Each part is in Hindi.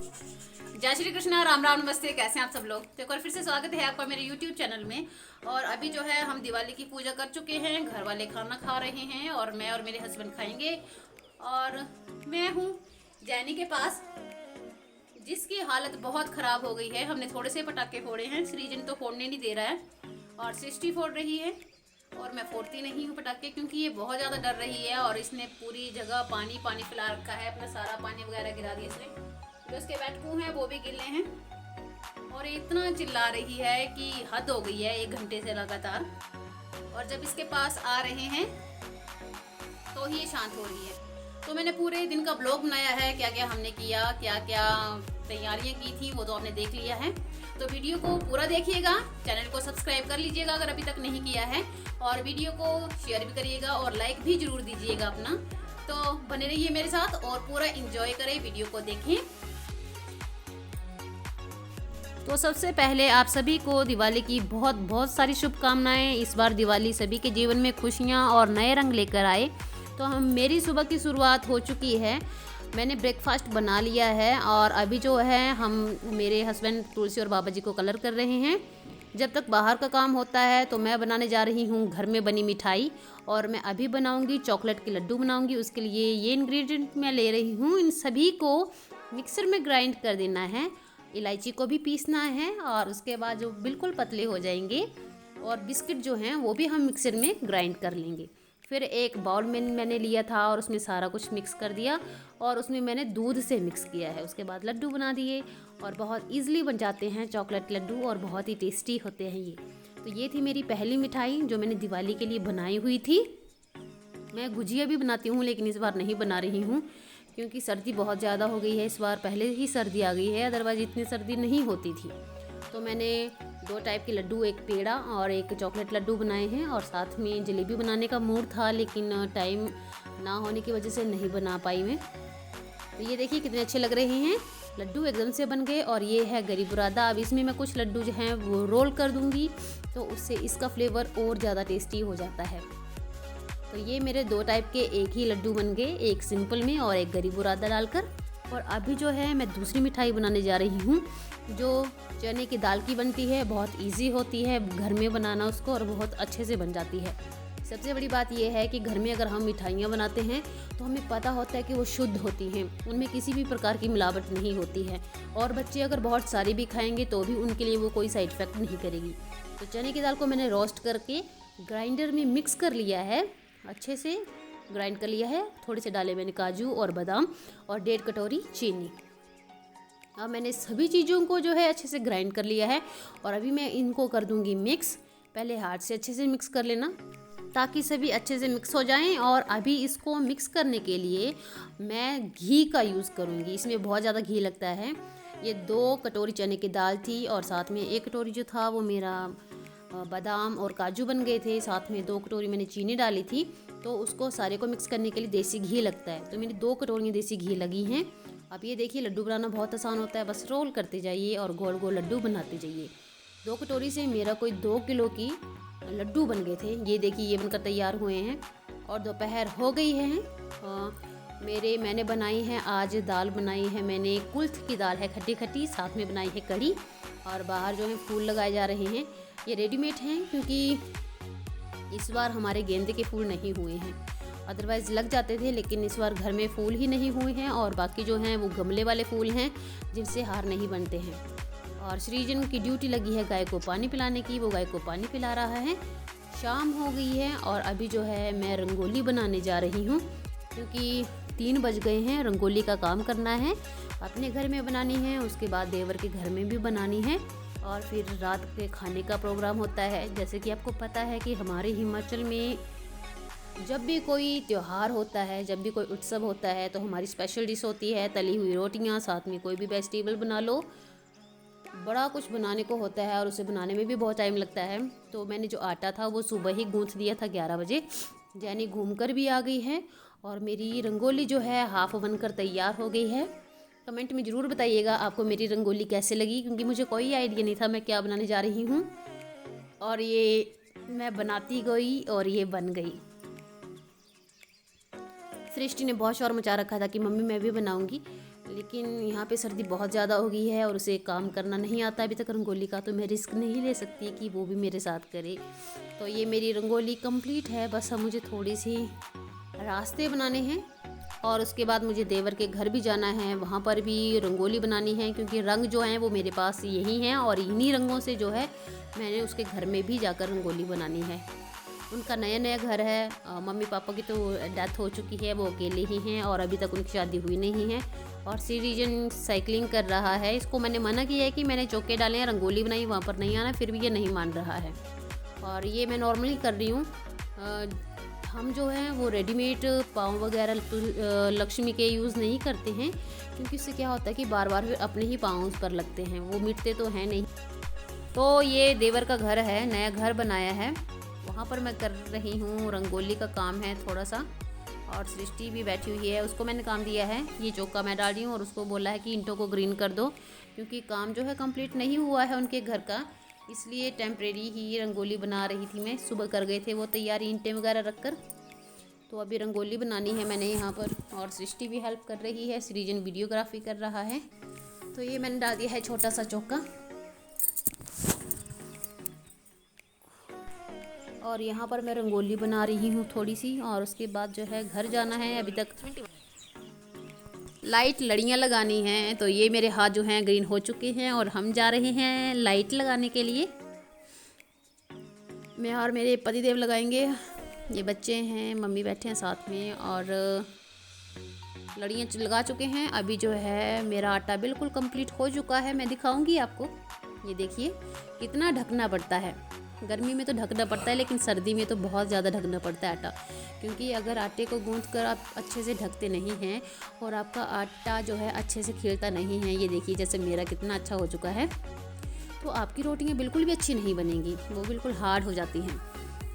जय श्री कृष्णा, राम राम, नमस्ते। कैसे हैं आप सब लोग? तो एक बार फिर से स्वागत है आपका मेरे YouTube चैनल में। और अभी जो है हम दिवाली की पूजा कर चुके हैं, घर वाले खाना खा रहे हैं और मैं और मेरे हस्बैंड खाएंगे। और मैं हूँ जैनी के पास, जिसकी हालत बहुत ख़राब हो गई है। हमने थोड़े से पटाखे फोड़े हैं, सृजन तो फोड़ने नहीं दे रहा है और सृष्टि फोड़ रही है और मैं फोड़ती नहीं हूँ पटाखे, क्योंकि ये बहुत ज़्यादा डर रही है। और इसने पूरी जगह पानी पानी फैला रखा है, अपना सारा पानी वगैरह गिरा दिया इसने। जो उसके बैठकू हैं वो भी गिले हैं और इतना चिल्ला रही है कि हद हो गई है, 1 घंटे से लगातार। और जब इसके पास आ रहे हैं तो ही ये शांत हो रही है। तो मैंने पूरे दिन का ब्लॉग बनाया है, क्या क्या हमने किया, क्या क्या तैयारियां की थी, वो तो आपने देख लिया है। तो वीडियो को पूरा देखिएगा, चैनल को सब्सक्राइब कर लीजिएगा अगर अभी तक नहीं किया है, और वीडियो को शेयर भी करिएगा और लाइक भी जरूर दीजिएगा अपना। तो बने रहिए मेरे साथ और पूरा एंजॉय करें, वीडियो को देखें। तो सबसे पहले आप सभी को दिवाली की बहुत बहुत सारी शुभकामनाएं। इस बार दिवाली सभी के जीवन में खुशियां और नए रंग लेकर आए। तो मेरी सुबह की शुरुआत हो चुकी है, मैंने ब्रेकफास्ट बना लिया है और अभी जो है हम मेरे हस्बैंड तुलसी और बाबा जी को कलर कर रहे हैं। जब तक बाहर का काम होता है तो मैं बनाने जा रही हूँ घर में बनी मिठाई। और मैं अभी बनाऊँगी चॉकलेट के लड्डू बनाऊँगी। उसके लिए ये इंग्रेडिएंट मैं ले रही हूँ, इन सभी को मिक्सर में ग्राइंड कर देना है। इलायची को भी पीसना है और उसके बाद जो बिल्कुल पतले हो जाएंगे। और बिस्किट जो हैं वो भी हम मिक्सर में ग्राइंड कर लेंगे। फिर एक बाउल में मैंने लिया था और उसमें सारा कुछ मिक्स कर दिया और उसमें मैंने दूध से मिक्स किया है। उसके बाद लड्डू बना दिए और बहुत ईजिली बन जाते हैं चॉकलेट लड्डू और बहुत ही टेस्टी होते हैं ये। तो ये थी मेरी पहली मिठाई जो मैंने दिवाली के लिए बनाई हुई थी। मैं गुजिया भी बनाती हूँ लेकिन इस बार नहीं बना रही हूँ, क्योंकि सर्दी बहुत ज़्यादा हो गई है इस बार। पहले ही सर्दी आ गई है, अदरवाइज़ इतनी सर्दी नहीं होती थी। तो मैंने 2 टाइप के लड्डू, एक पेड़ा और एक चॉकलेट लड्डू बनाए हैं। और साथ में जलेबी बनाने का मूड था लेकिन टाइम ना होने की वजह से नहीं बना पाई मैं। तो ये देखिए कितने अच्छे लग रहे हैं लड्डू, एकदम से बन गए। और ये है गरी बुरादा। अब इसमें मैं कुछ लड्डू जो हैं वो रोल कर दूँगी, तो उससे इसका फ्लेवर और ज़्यादा टेस्टी हो जाता है। तो ये मेरे 2 टाइप के एक ही लड्डू बन गए, एक सिंपल में और एक गरी बुरादा डालकर। और अभी जो है मैं दूसरी मिठाई बनाने जा रही हूँ, जो चने की दाल की बनती है। बहुत इजी होती है घर में बनाना उसको और बहुत अच्छे से बन जाती है। सबसे बड़ी बात यह है कि घर में अगर हम मिठाइयाँ बनाते हैं तो हमें पता होता है कि वो शुद्ध होती हैं, उनमें किसी भी प्रकार की मिलावट नहीं होती है। और बच्चे अगर बहुत सारी भी खाएंगे तो भी उनके लिए वो कोई साइड इफेक्ट नहीं करेगी। तो चने की दाल को मैंने रोस्ट करके ग्राइंडर में मिक्स कर लिया है, अच्छे से ग्राइंड कर लिया है। थोड़े से डाले मैंने काजू और बादाम और 1.5 कटोरी चीनी। अब मैंने सभी चीज़ों को जो है अच्छे से ग्राइंड कर लिया है और अभी मैं इनको कर दूंगी मिक्स। पहले हाथ से अच्छे से मिक्स कर लेना ताकि सभी अच्छे से मिक्स हो जाएं। और अभी इसको मिक्स करने के लिए मैं घी का यूज़ करूंगी, इसमें बहुत ज़्यादा घी लगता है। ये 2 कटोरी चने की दाल थी और साथ में 1 कटोरी जो था वो मेरा बादाम और काजू बन गए थे। साथ में 2 कटोरी मैंने चीनी डाली थी। तो उसको सारे को मिक्स करने के लिए देसी घी लगता है, तो मेरी 2 कटोरियाँ देसी घी लगी हैं। अब ये देखिए लड्डू बनाना बहुत आसान होता है, बस रोल करते जाइए और गोल गोल लड्डू बनाते जाइए। 2 कटोरी से मेरा कोई 2 किलो की लड्डू बन गए थे। ये देखिए ये बनकर तैयार हुए हैं और दोपहर हो गई है। मैंने बनाई है आज दाल, बनाई है मैंने कुल्थ की दाल है, खट्टी खट्टी, साथ में बनाई है कढ़ी। और बाहर जो है फूल लगाए जा रहे हैं, ये रेडीमेड हैं क्योंकि इस बार हमारे गेंदे के फूल नहीं हुए हैं, अदरवाइज़ लग जाते थे, लेकिन इस बार घर में फूल ही नहीं हुए हैं। और बाकी जो हैं वो गमले वाले फूल हैं जिनसे हार नहीं बनते हैं। और सृजन की ड्यूटी लगी है गाय को पानी पिलाने की, वो गाय को पानी पिला रहा है। शाम हो गई है और अभी जो है मैं रंगोली बनाने जा रही हूँ, क्योंकि 3 बज गए हैं। रंगोली का काम करना है, अपने घर में बनानी है, उसके बाद देवर के घर में भी बनानी है और फिर रात के खाने का प्रोग्राम होता है। जैसे कि आपको पता है कि हमारे हिमाचल में जब भी कोई त्यौहार होता है, जब भी कोई उत्सव होता है, तो हमारी स्पेशल डिश होती है तली हुई रोटियां, साथ में कोई भी वेजिटेबल बना लो। बड़ा कुछ बनाने को होता है और उसे बनाने में भी बहुत टाइम लगता है। तो मैंने जो आटा था वो सुबह ही गूंथ दिया था 11 बजे। जैनी घूम कर भी आ गई है और मेरी रंगोली जो है हाफ बनकर तैयार हो गई है। कमेंट में ज़रूर बताइएगा आपको मेरी रंगोली कैसे लगी, क्योंकि मुझे कोई आइडिया नहीं था मैं क्या बनाने जा रही हूँ। और ये मैं बनाती गई और ये बन गई। सृष्टि ने बहुत शोर मचा रखा था कि मम्मी मैं भी बनाऊंगी, लेकिन यहाँ पे सर्दी बहुत ज़्यादा हो गई है और उसे काम करना नहीं आता अभी तक रंगोली का, तो मैं रिस्क नहीं ले सकती कि वो भी मेरे साथ करे। तो ये मेरी रंगोली कंप्लीट है। बस अब मुझे थोड़ी सी रास्ते बनाने हैं और उसके बाद मुझे देवर के घर भी जाना है, वहाँ पर भी रंगोली बनानी है, क्योंकि रंग जो हैं वो मेरे पास यही हैं और इन्हीं रंगों से जो है मैंने उसके घर में भी जाकर रंगोली बनानी है। उनका नया नया घर है, मम्मी पापा की तो डेथ हो चुकी है, वो अकेले ही हैं और अभी तक उनकी शादी हुई नहीं है। और सिटीजन साइकिलिंग कर रहा है। इसको मैंने मना किया है कि मैंने चौके डाले हैं, रंगोली बनाई, वहाँ पर नहीं आना, फिर भी ये नहीं मान रहा है। और ये मैं नॉर्मली कर रही हूँ। हम जो है वो रेडीमेड पाँव वगैरह तो लक्ष्मी के यूज़ नहीं करते हैं, क्योंकि इससे क्या होता है कि बार बार फिर अपने ही पाँव उस पर लगते हैं, वो मिटते तो हैं नहीं। तो ये देवर का घर है, नया घर बनाया है, वहाँ पर मैं कर रही हूँ रंगोली का काम है थोड़ा सा। और सृष्टि भी बैठी हुई है, उसको मैंने काम दिया है, ये चौका मैं डाल रही हूँ और उसको बोला है कि ईंटों को ग्रीन कर दो, क्योंकि काम जो है कंप्लीट नहीं हुआ है उनके घर का, इसलिए टेम्परेरी ही रंगोली बना रही थी मैं। सुबह कर गए थे वो तैयारी ईंटें वगैरह रख कर, तो अभी रंगोली बनानी है मैंने यहाँ पर। और सृष्टि भी हेल्प कर रही है, सृजन वीडियोग्राफी कर रहा है। तो ये मैंने डाल दिया है छोटा सा चौका। और यहाँ पर मैं रंगोली बना रही हूँ थोड़ी सी, और उसके बाद जो है घर जाना है। अभी तक लाइट लड़ियाँ लगानी हैं, तो ये मेरे हाथ जो हैं ग्रीन हो चुके हैं और हम जा रहे हैं लाइट लगाने के लिए। मैं और मेरे पतिदेव लगाएंगे, ये बच्चे हैं, मम्मी बैठे हैं साथ में और लड़ियाँ लगा चुके हैं। अभी जो है मेरा आटा बिल्कुल कंप्लीट हो चुका है, मैं दिखाऊंगी आपको। ये देखिए कितना ढकना पड़ता है, गर्मी में तो ढकना पड़ता है, लेकिन सर्दी में तो बहुत ज़्यादा ढकना पड़ता है आटा, क्योंकि अगर आटे को गूंथ कर आप अच्छे से ढकते नहीं हैं और आपका आटा जो है अच्छे से खिलता नहीं है, ये देखिए जैसे मेरा कितना अच्छा हो चुका है, तो आपकी रोटियां बिल्कुल भी अच्छी नहीं बनेंगी, वो बिल्कुल हार्ड हो जाती हैं।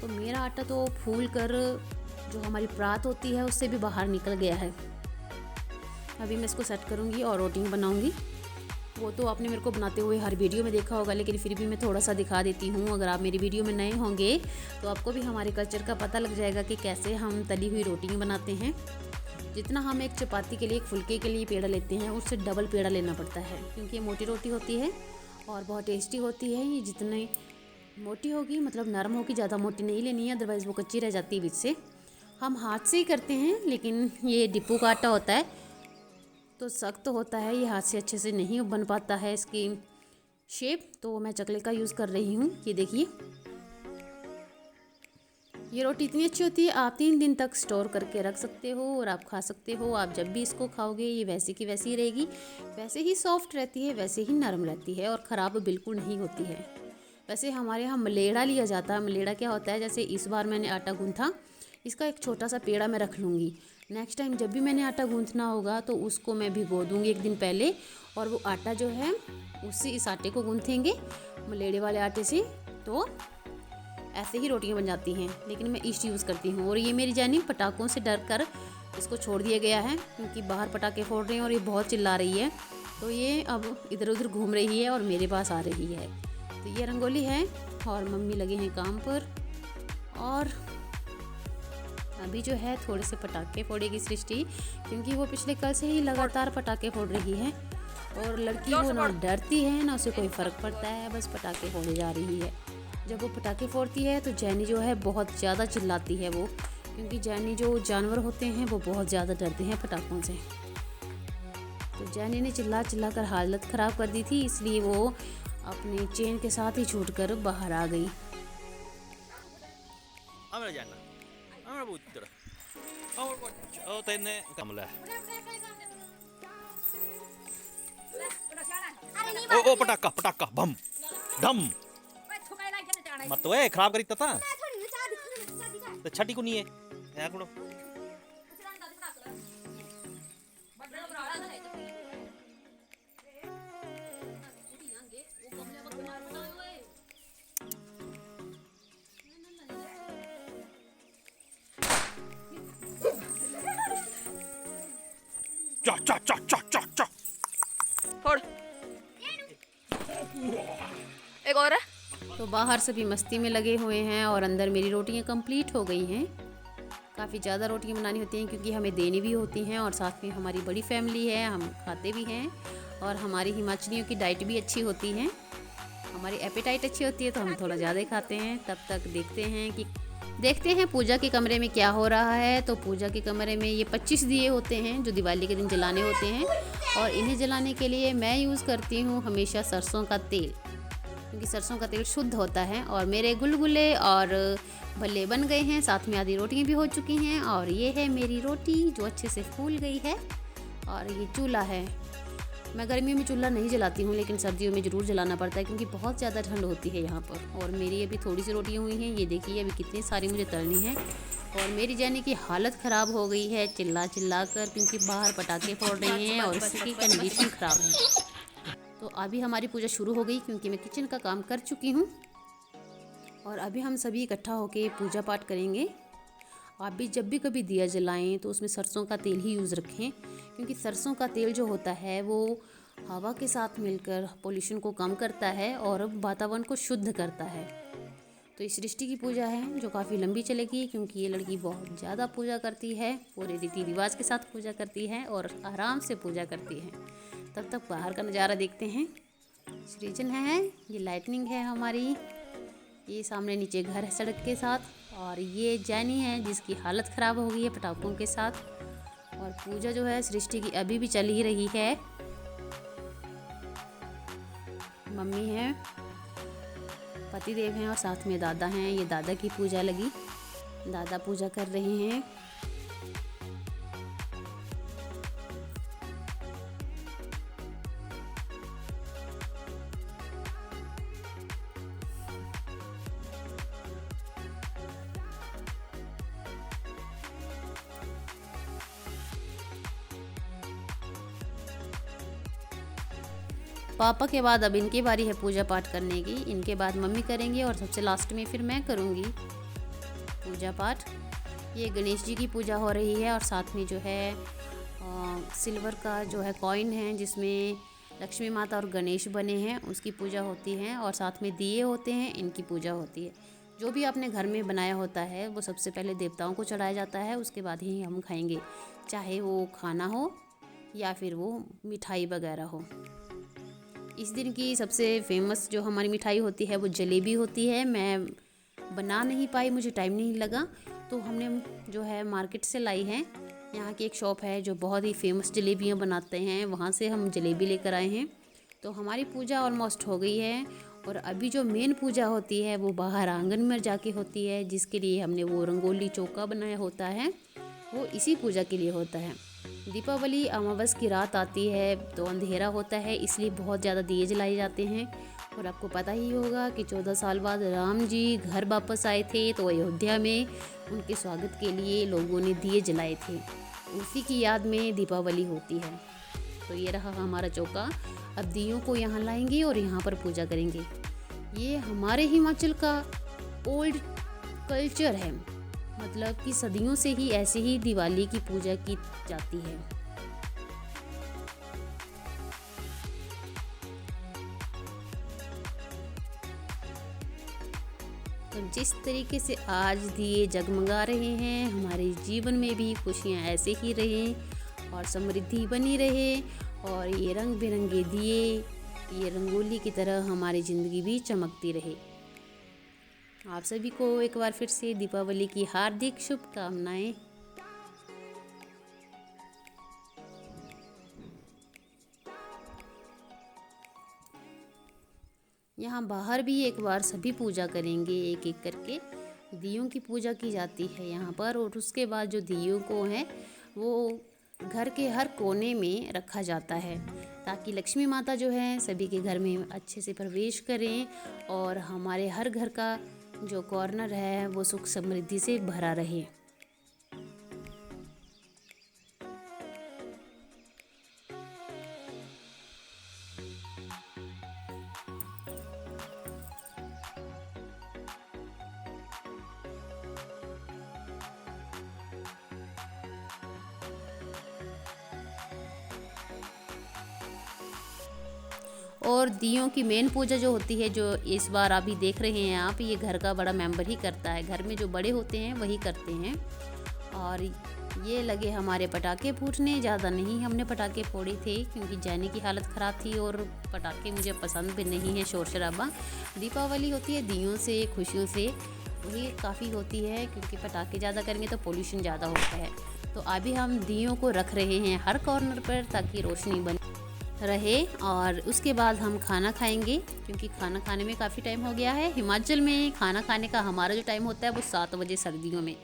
तो मेरा आटा तो फूल कर जो हमारी परात होती है उससे भी बाहर निकल गया है। अभी मैं इसको सेट करूँगी और रोटियां बनाऊँगी। वो तो आपने मेरे को बनाते हुए हर वीडियो में देखा होगा, लेकिन फिर भी मैं थोड़ा सा दिखा देती हूँ। अगर आप मेरी वीडियो में नए होंगे तो आपको भी हमारे कल्चर का पता लग जाएगा कि कैसे हम तली हुई रोटियाँ बनाते हैं। जितना हम एक चपाती के लिए, एक फुलके के लिए पेड़ा लेते हैं, उससे डबल पेड़ा लेना पड़ता है, क्योंकि ये मोटी रोटी होती है और बहुत टेस्टी होती है। ये जितनी मोटी होगी, मतलब नरम होगी, ज़्यादा मोटी नहीं लेनी है, अदरवाइज़ वो कच्ची रह जाती है बीच से। हम हाथ से ही करते हैं, लेकिन ये डिप्पू का आटा होता है तो सख्त होता है, ये हाथ से अच्छे से नहीं बन पाता है इसकी शेप, तो मैं चकले का यूज़ कर रही हूँ। ये देखिए ये रोटी इतनी अच्छी होती है, आप 3 दिन तक स्टोर करके रख सकते हो और आप खा सकते हो। आप जब भी इसको खाओगे ये वैसी की वैसी रहेगी, वैसे ही सॉफ्ट रहती है, वैसे ही नरम रहती है और ख़राब बिल्कुल नहीं होती है। वैसे हमारे यहाँ मलेड़ा लिया जाता है। मलेड़ा क्या होता है, जैसे इस बार मैंने आटा गूंथा, इसका एक छोटा सा पेड़ा मैं रख लूँगी, नेक्स्ट टाइम जब भी मैंने आटा गूंथना होगा तो उसको मैं भिगो दूँगी एक दिन पहले, और वो आटा जो है उससे इस आटे को गूंथेंगे मलेड़े वाले आटे से, तो ऐसे ही रोटियां बन जाती हैं। लेकिन मैं ईस्ट यूज़ करती हूँ। और ये मेरी जानी पटाखों से डर कर इसको छोड़ दिया गया है, क्योंकि बाहर पटाखे फोड़ रहे हैं और ये बहुत चिल्ला रही है, तो ये अब इधर उधर घूम रही है और मेरे पास आ रही है। तो ये रंगोली है और मम्मी लगे हैं काम पर। और अभी जो है थोड़े से पटाखे फोड़ेगी सृष्टि, क्योंकि वो पिछले कल से ही लगातार पटाखे फोड़ रही है। और लड़की वो ना डरती है ना उसे कोई फ़र्क पड़ता है, बस पटाखे फोड़े जा रही है। जब वो पटाखे फोड़ती है तो जैनी जो है बहुत ज़्यादा चिल्लाती है वो, क्योंकि जैनी जो जानवर होते हैं वो बहुत ज़्यादा डरते हैं पटाखों से। तो जैनी ने चिल्ला चिल्ला कर हालत ख़राब कर दी थी, इसलिए वो अपने चेन के साथ ही छूटकर बाहर आ गई। ओ पटाका पटाका बम डम मत ओए खराब करी तता तो छठी को नहीं है या कुड़ो चा चा चा चा चा चा फोड़ एक और है। तो बाहर सभी मस्ती में लगे हुए हैं और अंदर मेरी रोटियां कंप्लीट हो गई हैं। काफ़ी ज़्यादा रोटियां बनानी होती हैं क्योंकि हमें देनी भी होती हैं और साथ में हमारी बड़ी फैमिली है, हम खाते भी हैं और हमारी हिमाचलियों की डाइट भी अच्छी होती है, हमारी एपेटाइट अच्छी होती है तो हम थोड़ा ज़्यादा ही खाते हैं। तब तक देखते हैं पूजा के कमरे में क्या हो रहा है। तो पूजा के कमरे में ये 25 दिए होते हैं जो दिवाली के दिन जलाने होते हैं और इन्हें जलाने के लिए मैं यूज़ करती हूँ हमेशा सरसों का तेल, क्योंकि सरसों का तेल शुद्ध होता है। और मेरे गुलगुले और भल्ले बन गए हैं, साथ में आधी रोटियां भी हो चुकी हैं और ये है मेरी रोटी जो अच्छे से फूल गई है। और ये चूल्हा है, मैं गर्मियों में चूल्हा नहीं जलाती हूँ लेकिन सर्दियों में ज़रूर जलाना पड़ता है क्योंकि बहुत ज़्यादा ठंड होती है यहाँ पर। और मेरी अभी थोड़ी सी रोटियाँ हुई हैं, ये देखिए अभी कितनी सारी मुझे तलनी है। और मेरी जानी की हालत ख़राब हो गई है चिल्ला कर, क्योंकि बाहर पटाखे फोड़ रहे हैं और इसकी कंडीशन ख़राब है। तो अभी हमारी पूजा शुरू हो गई क्योंकि मैं किचन का काम कर चुकी हूँ और अभी हम सभी इकट्ठा होकर पूजा पाठ करेंगे। आप भी जब भी कभी दिया जलाएं तो उसमें सरसों का तेल ही यूज़ रखें, क्योंकि सरसों का तेल जो होता है वो हवा के साथ मिलकर पोल्यूशन को कम करता है और वातावरण को शुद्ध करता है। तो इस सृष्टि की पूजा है जो काफ़ी लंबी चलेगी क्योंकि ये लड़की बहुत ज़्यादा पूजा करती है, पूरे रीति रिवाज के साथ पूजा करती है और आराम से पूजा करती है। तब तक बाहर का नज़ारा देखते हैं। सृजन है, ये लाइटनिंग है हमारी, ये सामने नीचे घर है सड़क के साथ, और ये जैनी है जिसकी हालत ख़राब हो गई है पटाखों के साथ। और पूजा जो है सृष्टि की अभी भी चल ही रही है। मम्मी है, पतिदेव हैं और साथ में दादा हैं। ये दादा की पूजा लगी, दादा पूजा कर रहे हैं। पापा के बाद अब इनकी बारी है पूजा पाठ करने की, इनके बाद मम्मी करेंगे और सबसे लास्ट में फिर मैं करूँगी पूजा पाठ। ये गणेश जी की पूजा हो रही है और साथ में जो है सिल्वर का जो है कॉइन है जिसमें लक्ष्मी माता और गणेश बने हैं, उसकी पूजा होती है। और साथ में दिए होते हैं, इनकी पूजा होती है। जो भी आपने घर में बनाया होता है वो सबसे पहले देवताओं को चढ़ाया जाता है, उसके बाद ही हम खाएंगे, चाहे वो खाना हो या फिर वो मिठाई वगैरह हो। इस दिन की सबसे फेमस जो हमारी मिठाई होती है वो जलेबी होती है। मैं बना नहीं पाई, मुझे टाइम नहीं लगा, तो हमने जो है मार्केट से लाई है। यहाँ की एक शॉप है जो बहुत ही फेमस जलेबियाँ बनाते हैं, वहाँ से हम जलेबी लेकर आए हैं। तो हमारी पूजा ऑलमोस्ट हो गई है और अभी जो मेन पूजा होती है वो बाहर आंगन में जाके होती है, जिसके लिए हमने वो रंगोली चौका बनाया होता है, वो इसी पूजा के लिए होता है। दीपावली अमावस की रात आती है तो अंधेरा होता है, इसलिए बहुत ज़्यादा दिए जलाए जाते हैं। और आपको पता ही होगा कि 14 साल बाद राम जी घर वापस आए थे, तो अयोध्या में उनके स्वागत के लिए लोगों ने दिए जलाए थे, उसी की याद में दीपावली होती है। तो ये रहा हमारा चौका, अब दियों को यहाँ लाएंगे और यहाँ पर पूजा करेंगे। ये हमारे हिमाचल का ओल्ड कल्चर है, मतलब कि सदियों से ही ऐसे ही दिवाली की पूजा की जाती है। तो जिस तरीके से आज दिए जगमगा रहे हैं, हमारे जीवन में भी खुशियां ऐसे ही रहें और समृद्धि बनी रहे, और ये रंग बिरंगे दिए ये रंगोली की तरह हमारी ज़िंदगी भी चमकती रहे। आप सभी को एक बार फिर से दीपावली की हार्दिक शुभकामनाएं। यहाँ बाहर भी एक बार सभी पूजा करेंगे, एक एक करके दियों की पूजा की जाती है यहाँ पर। और उसके बाद जो दियों को है वो घर के हर कोने में रखा जाता है, ताकि लक्ष्मी माता जो है सभी के घर में अच्छे से प्रवेश करें और हमारे हर घर का जो कॉर्नर है वो सुख समृद्धि से भरा रहे। और दियों की मेन पूजा जो होती है, जो इस बार अभी देख रहे हैं आप, ये घर का बड़ा मेंबर ही करता है, घर में जो बड़े होते हैं वही करते हैं। और ये लगे हमारे पटाखे फूटने। ज़्यादा नहीं हमने पटाखे फोड़े थे क्योंकि जाने की हालत ख़राब थी और पटाखे मुझे पसंद भी नहीं है। शोर शराबा दीपावली होती है दियों से, खुशियों से, वही काफ़ी होती है क्योंकि पटाखे ज़्यादा करेंगे तो पोल्यूशन ज़्यादा होता है। तो अभी हम दियों को रख रहे हैं हर कॉर्नर पर ताकि रोशनी बनी रहे और उसके बाद हम खाना खाएंगे क्योंकि खाना खाने में काफ़ी टाइम हो गया है। हिमाचल में खाना खाने का हमारा जो टाइम होता है वो 7 बजे सर्दियों में,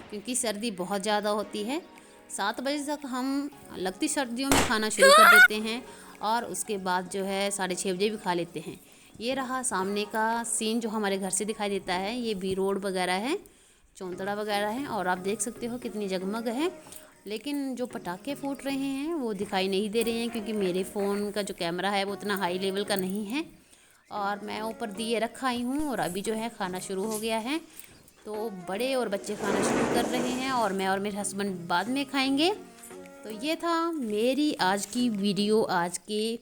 क्योंकि सर्दी बहुत ज़्यादा होती है। 7 बजे तक हम लगती सर्दियों में खाना शुरू कर देते हैं और उसके बाद जो है 6:30 बजे भी खा लेते हैं। ये रहा सामने का सीन जो हमारे घर से दिखाई देता है। ये भी रोड वगैरह है, चौंतड़ा वगैरह है और आप देख सकते हो कितनी जगमग है। लेकिन जो पटाखे फूट रहे हैं वो दिखाई नहीं दे रहे हैं क्योंकि मेरे फ़ोन का जो कैमरा है वो उतना हाई लेवल का नहीं है और मैं ऊपर दिए रखा आई हूँ। और अभी जो है खाना शुरू हो गया है, तो बड़े और बच्चे खाना शुरू कर रहे हैं और मैं और मेरे हस्बैंड बाद में खाएंगे। तो ये था मेरी आज की वीडियो, आज के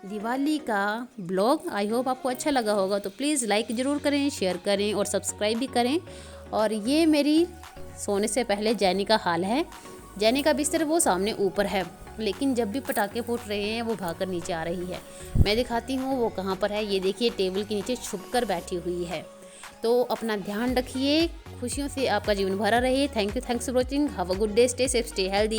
दिवाली का ब्लॉग। आई होप आपको अच्छा लगा होगा, तो प्लीज़ लाइक ज़रूर करें, शेयर करें और सब्सक्राइब भी करें। और ये मेरी सोने से पहले जैनी का हाल है। जैनी का बिस्तर वो सामने ऊपर है, लेकिन जब भी पटाखे फूट रहे हैं वो भागकर नीचे आ रही है। मैं दिखाती हूँ वो कहाँ पर है। ये देखिए टेबल के नीचे छुपकर बैठी हुई है। तो अपना ध्यान रखिए, खुशियों से आपका जीवन भरा रहे। Thanks for watching. Have a good day, stay safe, stay healthy.